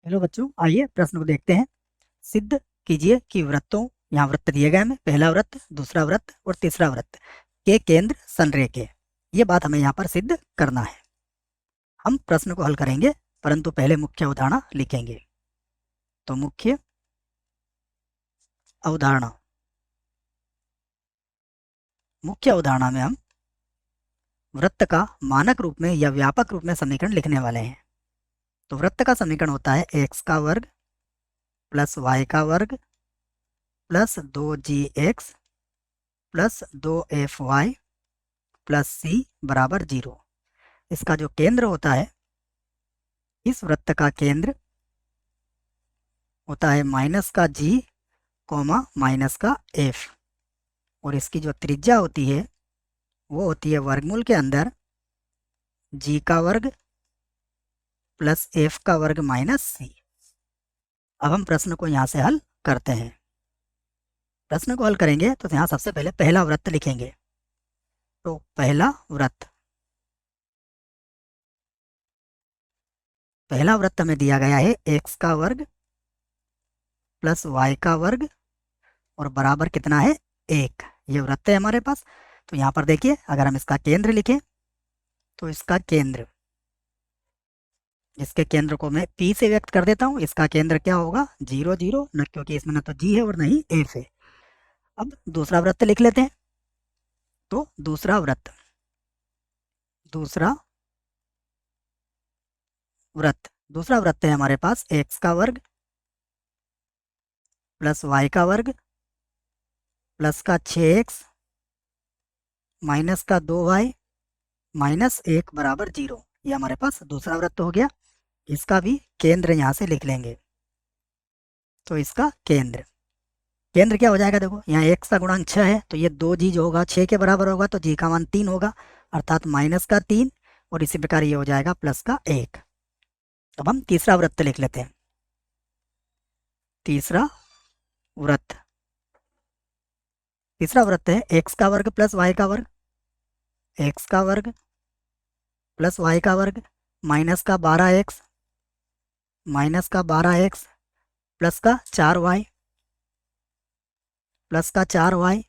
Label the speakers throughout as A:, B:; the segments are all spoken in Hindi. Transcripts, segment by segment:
A: हेलो बच्चों, आइए प्रश्न को देखते हैं। सिद्ध कीजिए कि वृत्तों, यहाँ वृत्त दिए गए हमें, पहला वृत्त, दूसरा वृत्त और तीसरा वृत्त के केंद्र संरेख है। ये बात हमें यहाँ पर सिद्ध करना है। हम प्रश्न को हल करेंगे, परंतु पहले मुख्य अवधारणा लिखेंगे। तो मुख्य अवधारणा, मुख्य अवधारणा में हम वृत्त का मानक रूप में या व्यापक रूप में समीकरण लिखने वाले हैं। तो वृत्त का समीकरण होता है एक्स का वर्ग प्लस वाई का वर्ग plus 2g(x) plus 2f(y) plus c बराबर 0। इसका जो केंद्र होता है, इस वृत्त का केंद्र होता है माइनस का g कॉमा माइनस का f, और इसकी जो त्रिज्या होती है वो होती है वर्गमूल के अंदर g का वर्ग प्लस f का वर्ग माइनस c। अब हम प्रश्न को यहाँ से हल करते हैं। प्रश्न को हल करेंगे तो यहाँ सबसे पहले पहला वृत्त लिखेंगे। तो पहला वृत्त, पहला वृत्त हमें दिया गया है x का वर्ग प्लस y का वर्ग और बराबर कितना है 1। ये वृत्त है हमारे पास। तो यहाँ पर देखिए, अगर हम इसका केंद्र लिखें तो इसका केंद्र, इसके केंद्र को मैं P से व्यक्त कर देता हूँ। इसका केंद्र क्या होगा 0 0, न क्योंकि इसमें न तो G है और न ही F है। अब दूसरा वृत्त लिख लेते हैं। तो दूसरा वृत्त, दूसरा वृत्त, दूसरा वृत्त है हमारे पास x का वर्ग प्लस y का वर्ग प्लस का 6x माइनस का 2y माइनस 1 बराबर 0। ये हमारे पास दूसरा वृत्त हो गया। इसका भी केंद्र यहाँ से लिख लेंगे। तो इसका केंद्र, केंद्र क्या हो जाएगा, देखो यहाँ x का गुणांक 6 है, तो ये 2g जो होगा 6 के बराबर होगा, तो g का मान 3 होगा, अर्थात माइनस का 3, और इसी प्रकार ये हो जाएगा प्लस का 1। अब हम तीसरा वृत्त लिख लेते हैं। तीसरा वृत्त, तीसरा वृत्त है x का वर्ग प्लस y का वर्ग, x का वर्ग प्लस y का वर्ग माइनस का 12x माइनस का 12x प्लस का 4y प्लस का 4y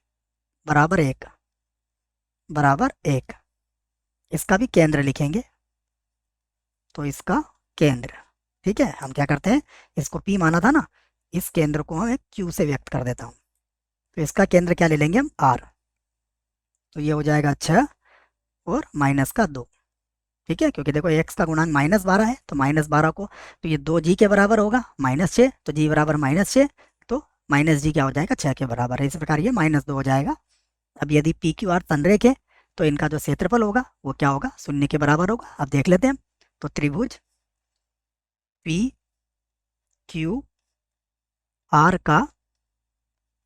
A: बराबर 1, बराबर 1। इसका भी केंद्र लिखेंगे। तो इसका केंद्र, ठीक है, हम क्या करते हैं, इसको P माना था ना, इस केंद्र को हम एक Q से व्यक्त कर देता हूँ। तो इसका केंद्र क्या ले लेंगे हम, R। तो ये हो जाएगा 6 और माइनस का 2, ठीक है, क्योंकि देखो x का गुणांक -12 है, तो -12 को, तो ये 2g के बराबर होगा, -6, तो g बराबर -6, तो माइनस जी क्या हो जाएगा 6 के बराबर है। इस प्रकार ये -2 हो जाएगा। अब यदि पी क्यू आर संरेख है तो इनका जो क्षेत्रफल होगा वो क्या होगा, 0 के बराबर होगा। अब देख लेते हैं। तो त्रिभुज पी क्यू आर का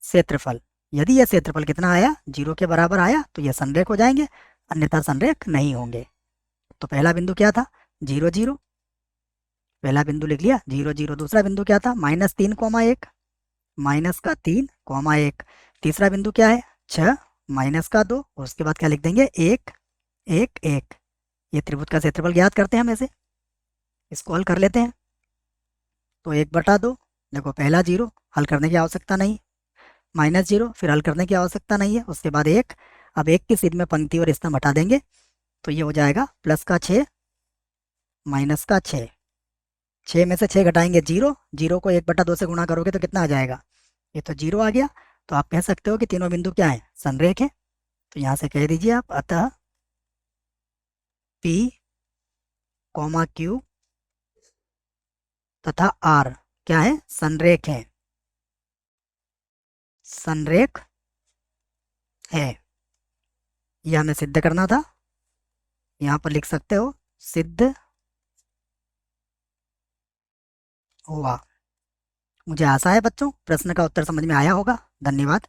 A: क्षेत्रफल, यदि यह क्षेत्रफल कितना आया, 0 के बराबर आया, तो यह संरेख हो जाएंगे, अन्यथा संरेख नहीं होंगे। तो पहला बिंदु क्या था, 0 0, पहला बिंदु लिख लिया 0 0। दूसरा बिंदु क्या था, -3,1, माइनस का 3,1। तीसरा बिंदु क्या है, 6 माइनस का 2, और उसके बाद क्या लिख देंगे 1 1 1। ये त्रिभुज का क्षेत्रफल ज्ञात करते हैं हम ऐसे, इसको हल कर लेते हैं। तो 1/2, देखो पहला 0, हल करने की आवश्यकता नहीं, -0, फिर हल करने की आवश्यकता नहीं है, उसके बाद 1। अब 1 की सीध में पंक्ति और स्तंभ हटा देंगे, तो ये हो जाएगा प्लस का 6 माइनस का 6। 6 में से 6 घटाएंगे 0, 0 को 1/2 से गुणा करोगे तो कितना आ जाएगा, ये तो 0 आ गया। तो आप कह सकते हो कि तीनों बिंदु क्या है, संरेख है। तो यहाँ से कह दीजिए आप, अतः P, Q तथा R क्या है, संरेख है, संरेख है। यह हमें सिद्ध करना था। यहाँ पर लिख सकते हो सिद्ध हुआ। मुझे आशा है बच्चों प्रश्न का उत्तर समझ में आया होगा। धन्यवाद।